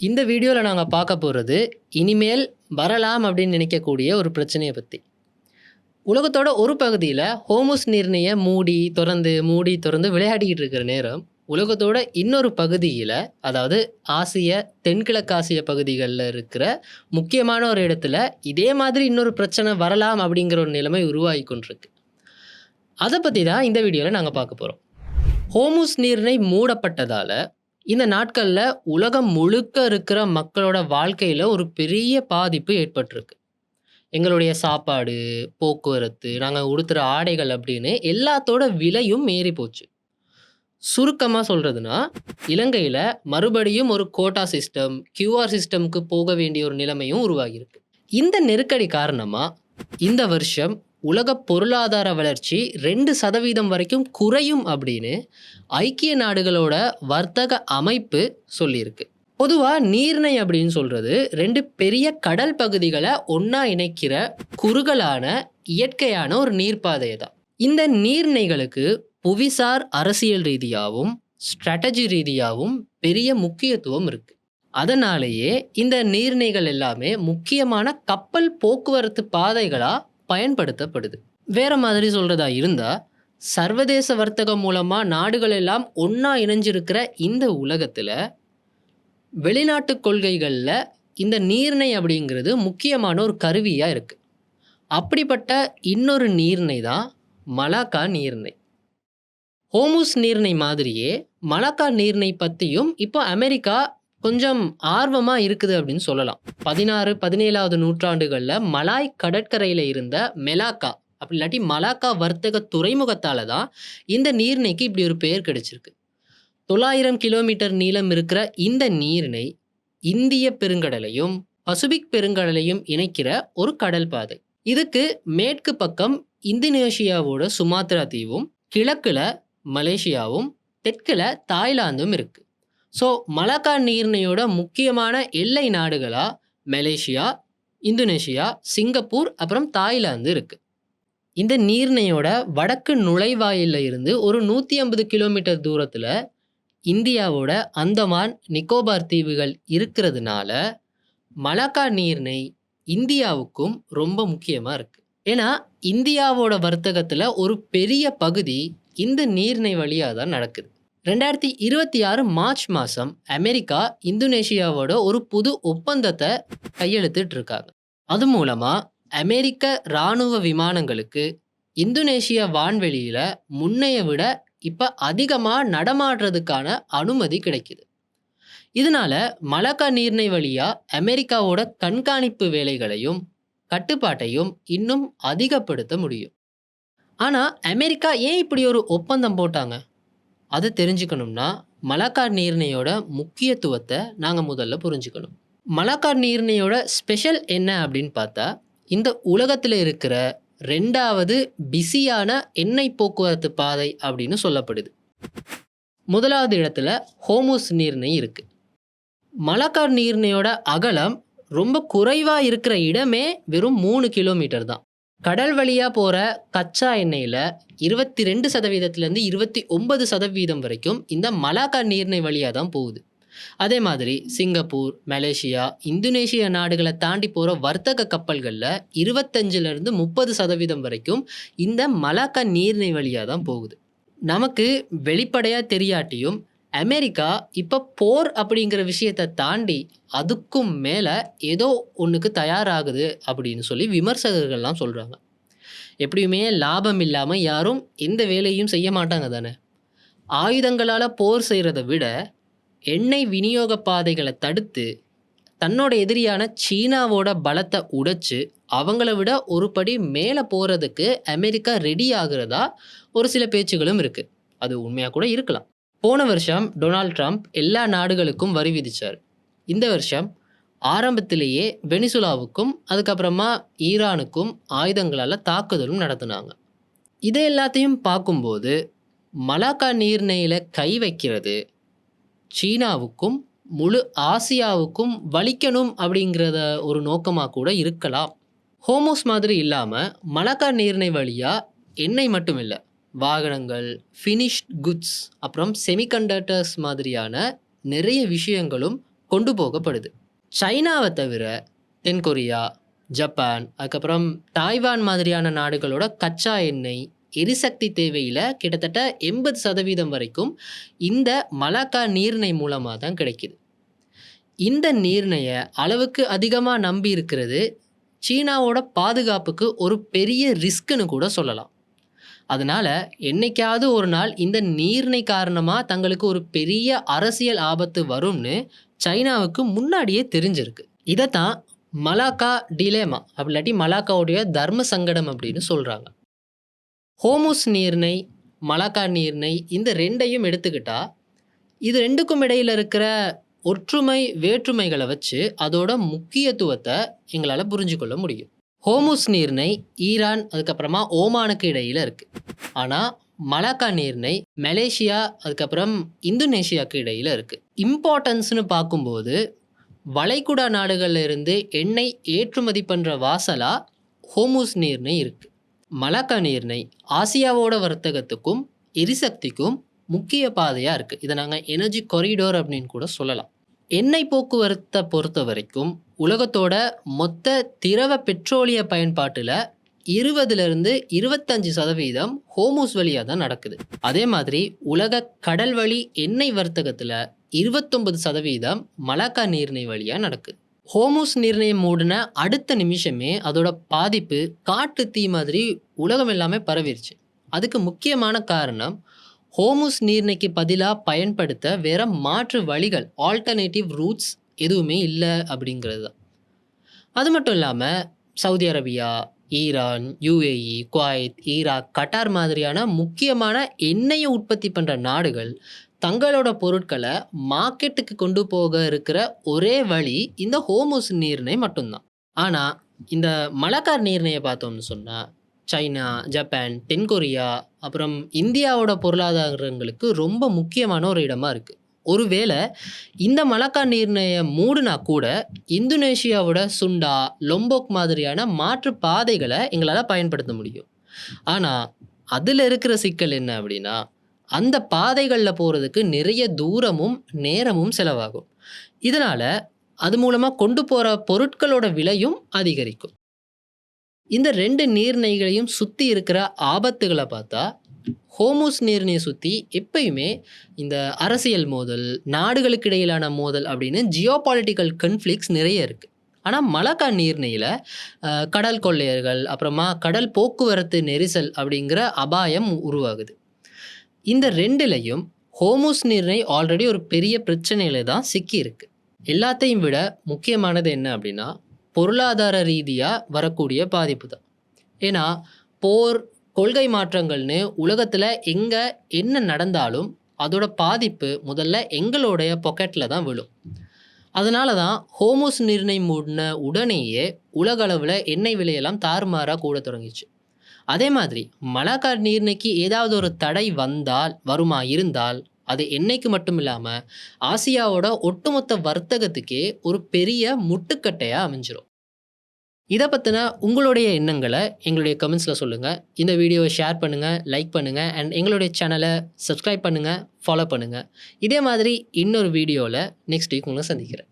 இந்த வீடியோவில் நாங்கள் பார்க்க போகிறது இனிமேல் வரலாம் அப்படின்னு நினைக்கக்கூடிய ஒரு பிரச்சனையை பற்றி. உலகத்தோட ஒரு பகுதியில் ஹோமுஸ் நீர்நிலையை மூடி திறந்து விளையாடிக்கிட்டு இருக்கிற நேரம், உலகத்தோட இன்னொரு பகுதியில், அதாவது ஆசிய தென்கிழக்காசிய பகுதிகளில் இருக்கிற முக்கியமான ஒரு இடத்துல இதே மாதிரி இன்னொரு பிரச்சனை வரலாம் அப்படிங்கிற ஒரு நிலைமை உருவாகி கொண்டிருக்கு. அதை பற்றி தான் இந்த வீடியோவில் நாங்கள் பார்க்க போகிறோம். ஹோமுஸ் நீர்நிலை மூடப்பட்டதால் இந்த நாட்களில் உலகம் முழுக்க இருக்கிற மக்களோட வாழ்க்கையில் ஒரு பெரிய பாதிப்பு ஏற்பட்டிருக்கு. எங்களுடைய சாப்பாடு, போக்குவரத்து, நாங்கள் உடுத்துகிற ஆடைகள் அப்படின்னு எல்லாத்தோட விலையும் ஏறி போச்சு. சுருக்கமாக சொல்கிறதுனா, இலங்கையில் மறுபடியும் ஒரு கோட்டா சிஸ்டம், கியூஆர் சிஸ்டம்க்கு போக வேண்டிய ஒரு நிலைமையும் உருவாகியிருக்கு. இந்த நெருக்கடி காரணமாக இந்த வருஷம் உலக பொருளாதார வளர்ச்சி 2% வரைக்கும் குறையும் அப்படின்னு ஐக்கிய நாடுகளோட வர்த்தக அமைப்பு சொல்லியிருக்கு. பொதுவாக நீர்நிலை அப்படின்னு சொல்கிறது 2 பெரிய கடல் பகுதிகளை ஒன்றா இணைக்கிற குறுகலான இயற்கையான ஒரு நீர்ப்பாதையை தான். இந்த நீர்நிலைகளுக்கு புவிசார் அரசியல் ரீதியாகவும் ஸ்ட்ராட்டஜி ரீதியாகவும் பெரிய முக்கியத்துவம் இருக்குது. அதனாலேயே இந்த நீர்நிலைகள் எல்லாமே முக்கியமான கப்பல் போக்குவரத்து பாதைகளாக பயன்படுத்தப்படுது. வேற மாதிரி சொல்கிறதா இருந்தால், சர்வதேச வர்த்தகம் மூலமாக நாடுகள் எல்லாம் ஒன்றா இணைஞ்சிருக்கிற இந்த உலகத்தில் வெளிநாட்டு கொள்கைகளில் இந்த நீர்நிலை அப்படிங்கிறது முக்கியமான ஒரு கருவியாக இருக்குது. அப்படிப்பட்ட இன்னொரு நீர்நிலை தான் மலாக்கா நீர்நிலை. ஹோமுஸ் நீர்நிலை மாதிரியே மலாக்கா நீர்நிலை பற்றியும் இப்போ அமெரிக்கா கொஞ்சம் ஆர்வமாக இருக்குது அப்படின்னு சொல்லலாம். 16, 17ஆவது நூற்றாண்டுகளில் மலாய் கடற்கரையில் இருந்த மெலாக்கா, அப்படி இல்லாட்டி மலாக்கா வர்த்தக துறைமுகத்தால் தான் இந்த நீர்நிலைக்கு இப்படி ஒரு பெயர் கிடைச்சிருக்கு. 900 கிலோமீட்டர் நீளம் இருக்கிற இந்த நீர்நிலை இந்திய பெருங்கடலையும் பசிபிக் பெருங்கடலையும் இணைக்கிற ஒரு கடல் பாதை. இதுக்கு மேற்கு பக்கம் இந்தோனேஷியாவோட சுமாத்ரா தீவும், கிழக்கில் மலேசியாவும், தெற்கில் தாய்லாந்தும் இருக்குது. ஸோ மலாக்கா நீர்நிலையோட முக்கியமான எல்லை நாடுகளாக மலேசியா, இந்தோனேஷியா, சிங்கப்பூர், அப்புறம் தாய்லாந்து இருக்குது. இந்த நீர்நிலையோட வடக்கு நுழைவாயிலில் இருந்து ஒரு 150 கிலோமீட்டர் தூரத்தில் இந்தியாவோட அந்தமான் நிக்கோபார் தீவுகள் இருக்கிறதுனால மலாக்கா நீர்நிலை இந்தியாவுக்கும் ரொம்ப முக்கியமாக இருக்குது. ஏன்னா இந்தியாவோட வர்த்தகத்தில் ஒரு பெரிய பகுதி இந்த நீர்நிலை வழியாக தான் நடக்குது. 2026 மார்ச் மாதம் அமெரிக்கா இந்தோனேஷியாவோட ஒரு புது ஒப்பந்தத்தை கையெழுத்திட்டு இருக்காங்க. அது மூலமாக அமெரிக்க இராணுவ விமானங்களுக்கு இந்தோனேஷியா வான்வெளியில் முன்னைய விட இப்போ அதிகமாக நடமாடுறதுக்கான அனுமதி கிடைக்குது. இதனால மலாக்கா நீர்நிலை வழியாக அமெரிக்காவோட கண்காணிப்பு வேலைகளையும் கட்டுப்பாட்டையும் இன்னும் அதிகப்படுத்த முடியும். ஆனால் அமெரிக்கா ஏன் இப்படி ஒரு ஒப்பந்தம் போட்டாங்க? அதை தெரிஞ்சுக்கணும்னா மலாக்கா நீர்நிலையோட முக்கியத்துவத்தை நாங்கள் முதல்ல புரிஞ்சுக்கணும். மலாக்கா நீர்நிலையோட ஸ்பெஷல் என்ன அப்படின்னு பார்த்தா, இந்த உலகத்தில் இருக்கிற 2வது பிஸியான எண்ணெய் போக்குவரத்து பாதை அப்படின்னு சொல்லப்படுது. 1வது இடத்துல ஹோமுஸ் நீர்நிலை இருக்குது. மலாக்கா நீர்நிலையோட அகலம் ரொம்ப குறைவாக இருக்கிற இடமே வெறும் 3 கிலோமீட்டர் தான். கடல் வழியாக போகிற கச்சா எண்ணெயில் 22% 29% வரைக்கும் இந்த மலாக்கா நீர்நிலை வழியாக தான் போகுது. அதே மாதிரி சிங்கப்பூர், மலேசியா, இந்தோனேஷியா நாடுகளை தாண்டி போகிற வர்த்தக கப்பல்களில் 25-30% வரைக்கும் இந்த மலாக்கா நீர்நிலை வழியாக தான் போகுது. நமக்கு வெளிப்படையாக தெரியாட்டியும் அமெரிக்கா இப்போ போர் அப்படிங்கிற விஷயத்தை தாண்டி அதுக்கும் மேலே ஏதோ ஒன்றுக்கு தயாராகுது அப்படின்னு சொல்லி விமர்சகர்கள்லாம் சொல்கிறாங்க. எப்படியுமே லாபம் இல்லாமல் யாரும் எந்த வேலையும் செய்ய மாட்டாங்க தானே. ஆயுதங்களால் போர் செய்கிறத விட எண்ணெய் விநியோக பாதைகளை தடுத்து தன்னோட எதிரியான சீனாவோட பலத்தை உடைச்சு அவங்கள விட ஒரு படி மேலே போகிறதுக்கு அமெரிக்கா ரெடி ஆகிறதா ஒரு சில பேச்சுகளும் இருக்குது. அது உண்மையாக கூட இருக்கலாம். போன வருஷம் டொனால்ட் ட்ரம்ப் எல்லா நாடுகளுக்கும் வரி விதித்தார். இந்த வருஷம் ஆரம்பத்திலேயே வெனிசுலாவுக்கும் அதுக்கப்புறமா ஈரானுக்கும் ஆயுதங்களால் தாக்குதலும் நடத்தினாங்க. இதை எல்லாத்தையும் பார்க்கும்போது மலாக்கா நீர்நிலையில் கை வைக்கிறது சீனாவுக்கும் முழு ஆசியாவுக்கும் வலிக்கணும் அப்படிங்கிறத ஒரு நோக்கமாக கூட இருக்கலாம். ஹோமுஸ் மாதிரி இல்லாமல் மலாக்கா நீர்நிலை வழியாக எண்ணெய் மட்டும் இல்லை, வாகனங்கள், ஃபினிஷ்ட் குட்ஸ், அப்புறம் செமிகண்டக்டர்ஸ் மாதிரியான நிறைய விஷயங்களும் கொண்டு போகப்படுது. சைனாவை தவிர தென்கொரியா, ஜப்பான், அதுக்கப்புறம் டாய்வான் மாதிரியான நாடுகளோட கச்சா எண்ணெய், எரிசக்தி தேவையில் கிட்டத்தட்ட 80% வரைக்கும் இந்த மலாக்கா நீர்நிலை மூலமாக தான் கிடைக்குது. இந்த நீர்நிலையை அளவுக்கு அதிகமாக நம்பி இருக்கிறது சீனாவோட பாதுகாப்புக்கு ஒரு பெரிய ரிஸ்க்குன்னு கூட சொல்லலாம். அதனால என்னைக்காவது ஒரு நாள் இந்த நீர்நிலை காரணமாக தங்களுக்கு ஒரு பெரிய அரசியல் ஆபத்து வரும்னு சைனாவுக்கு முன்னாடியே தெரிஞ்சிருக்கு. இதைத்தான் மலாக்கா டிலேமா அப்படி இல்லாட்டி மலாக்காவுடைய தர்ம சங்கடம் அப்படின்னு சொல்கிறாங்க. ஹோமுஸ் நீர்நிலை, மலாக்கா நீர்நிலை இந்த ரெண்டையும் எடுத்துக்கிட்டா இது ரெண்டுக்கும் இடையில் இருக்கிற ஒற்றுமை வேற்றுமைகளை வச்சு அதோட முக்கியத்துவத்தை எங்களால் புரிஞ்சு கொள்ள முடியும். ஹோமுஸ் நீர்நிலை ஈரான் அதுக்கப்புறமா ஓமானுக்கு இடையில் இருக்குது. ஆனால் மலாக்கா நீர்நிலை மலேசியா அதுக்கப்புறம் இந்தோனேஷியாவுக்கு இடையில் இருக்குது. இம்பார்ட்டன்ஸ்னு பார்க்கும்போது வளைகுடா நாடுகளில் இருந்து எண்ணெய் ஏற்றுமதி பண்ணுற வாசலாக ஹோமுஸ் நீர்நிலை இருக்குது. மலாக்கா நீர்நிலை ஆசியாவோட வர்த்தகத்துக்கும் எரிசக்திக்கும் முக்கிய பாதையாக இருக்குது. இதை நாங்கள் எனர்ஜி கொரிடோர் அப்படின்னு கூட சொல்லலாம். எண்ணெய் போக்குவரத்தை பொறுத்த வரைக்கும் உலகத்தோட மொத்த திரவ பெட்ரோலிய பயன்பாட்டில் 20-25% ஹோமுஸ் வழியாக தான் நடக்குது. அதே மாதிரி உலக கடல் வழி எண்ணெய் வர்த்தகத்தில் 29% மலாக்கா நீர்நிலை வழியாக நடக்குது. ஹோமுஸ் நீர்நிலையை மூடின அடுத்த நிமிஷமே அதோட பாதிப்பு காட்டு தீ மாதிரி உலகம் எல்லாமே பரவிருச்சு. அதுக்கு முக்கியமான காரணம் ஹோமுஸ் நீர்நிலைக்கு பதிலாக பயன்படுத்த வேற மாற்று வழிகள், ஆல்டர்னேட்டிவ் ரூட்ஸ் எதுவுமே இல்லை அப்படிங்கிறது தான். அது மட்டும் இல்லாமல் Saudi Arabia, Iran, UAE, Kuwait, Iraq, Qatar மாதிரியான முக்கியமான எண்ணெயை உற்பத்தி பண்ணுற நாடுகள் தங்களோட பொருட்களை மார்க்கெட்டுக்கு கொண்டு போக இருக்கிற ஒரே வழி இந்த ஹோமுஸ் நீர்நிலை மட்டும்தான். ஆனால் இந்த மலாக்கா நீர்நிலையை பார்த்தோம்னு சொன்னால் சைனா, ஜப்பான், தென்கொரியா அப்புறம் இந்தியாவோட பொருளாதாரங்களுக்கு ரொம்ப முக்கியமான ஒரு இடமா இருக்குது. ஒருவேளை இந்த மலாக்கா நீர்நிலையை மூடுனா கூட இந்தோனேஷியாவோட சுண்டா, லொம்போக் மாதிரியான மாற்று பாதைகளை எங்களால் பயன்படுத்த முடியும். ஆனால் அதில் இருக்கிற சிக்கல் என்ன அப்படின்னா அந்த பாதைகளில் போகிறதுக்கு நிறைய தூரமும் நேரமும் செலவாகும். இதனால் அது மூலமாக கொண்டு போகிற பொருட்களோட விலையும் அதிகரிக்கும். இந்த 2 நீர்நிலைகளையும் சுற்றி இருக்கிற ஆபத்துகளை பார்த்தா ஹோமுஸ் நீர்நிலையை சுற்றி எப்பயுமே இந்த அரசியல் மோதல், நாடுகளுக்கு இடையிலான மோதல் அப்படின்னு ஜியோபாலிட்டிக்கல் கன்ஃப்ளிக்ட்ஸ் நிறைய இருக்குது. ஆனால் மலாக்கா நீர்நிலையில் கடல் கொள்ளையர்கள் அப்புறமா கடல் போக்குவரத்து நெரிசல் அப்படிங்கிற அபாயம் உருவாகுது. இந்த 2லையும் ஹோமுஸ் நீர்நிலை ஆல்ரெடி ஒரு பெரிய பிரச்சனையில தான் சிக்கி இருக்கு. எல்லாத்தையும் விட முக்கியமானது என்ன அப்படின்னா பொருளாதார ரீதியாக வரக்கூடிய பாதிப்பு தான். ஏன்னா போர், கொள்கை மாற்றங்கள்னு உலகத்தில் எங்கே என்ன நடந்தாலும் அதோட பாதிப்பு முதல்ல எங்களுடைய பாக்கெட்டில் தான் விழும். அதனால தான் ஹோமுஸ் நீர்நிலை மூடின உடனேயே உலக அளவில் எண்ணெய் விலையெல்லாம் தாறுமாறாக கூட தொடங்கிச்சு. அதே மாதிரி மலாக்கா நீர்நிலைக்கு ஏதாவது ஒரு தடை இருந்தால் அது எண்ணெய்க்கு மட்டும் இல்லாமல் ஆசியாவோட ஒட்டுமொத்த வர்த்தகத்துக்கே ஒரு பெரிய முட்டுக்கட்டையாக அமைஞ்சிரும். இதை பற்றின உங்களுடைய எண்ணங்களை எங்களுடைய கமெண்ட்ஸில் சொல்லுங்கள். இந்த வீடியோவை ஷேர் பண்ணுங்கள், லைக் பண்ணுங்கள் அண்ட் எங்களுடைய சேனலை சப்ஸ்கிரைப் பண்ணுங்கள், ஃபாலோ பண்ணுங்கள். இதே மாதிரி இன்னொரு வீடியோவில் நெக்ஸ்ட் வீக் உங்களை சந்திக்கிறேன்.